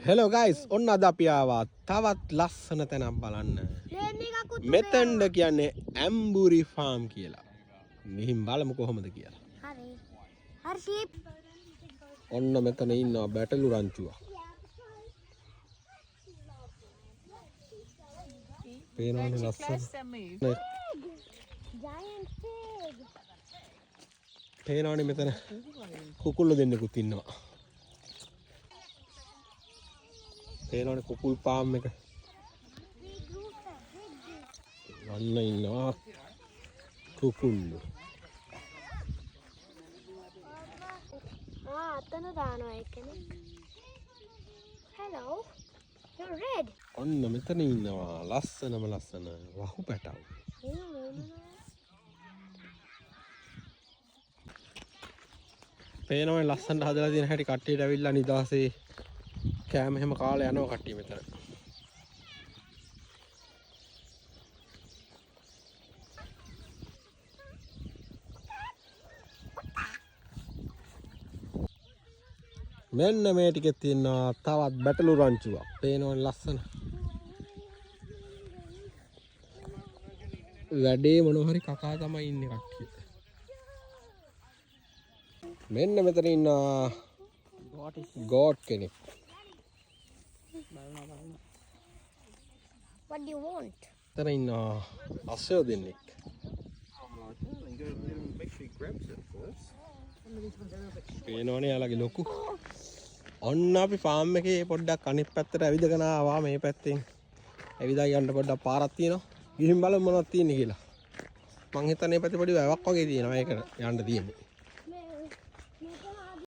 Hello guys, ඔන්න අද අපි ආවා තවත් ලස්සන තැනක් බලන්න. මෙතෙන්ද කියන්නේ ඇම්බුරි ෆාම් කියලා. මෙහින් බලමු කොහොමද කියලා. හරි. හරි ෂීප්. ඔන්න මෙතන ඉන්නවා බැටළු රංචුවක්. පේනවනේ ලස්සන. Giant pig. පේනවනේ මෙතන කුකුල්ලෝ දෙන්නෙකුත් ඉන්නවා. පේනවනේ කුකුල් ෆාම් එක. අන්න ඉන්නවා කුකුල්ලෝ. අතන දානවා එකනේ. Hello. You're red. ඔන්න මෙතන ඉන්නවා ලස්සනම ලස්සන වහු පැටව්. පේනවනේ ලස්සනට හදලා තියෙන හැටි කට්ටියට ඇවිල්ලා නිදාසේ කෑම හැම කාලේ යනවා කට්ටිය මෙතන. මෙන්න මේ ටිකේ තියෙනවා තවත් බැටළු රංචුවක්. පේනවනේ ලස්සන. වැඩේ මොනවා හරි කකා තමයි ඉන්නේ කට්ටිය. මෙන්න මෙතන ඉන්නවා ගෝට් කෙනෙක්. What do you want? මෙතන ඉන්නවා අස්සයෝ දෙන්නෙක්. පේනවනේ යාළගේ ලොකු. ඔන්න අපි ෆාම් එකේ පොඩ්ඩක් අනිත් පැත්තට ඇවිදගෙන ආවා මේ පැත්තෙන්. ඇවිදලා යන්න පොඩ්ඩක් පාරක් තියෙනවා. ගිහින් බලමු මොනවද තියෙන්නේ කියලා. මං හිතන්නේ පැත්තේ පොඩි වැවක් වගේ තියෙනවා. ඒකට යන්න තියෙන්නේ.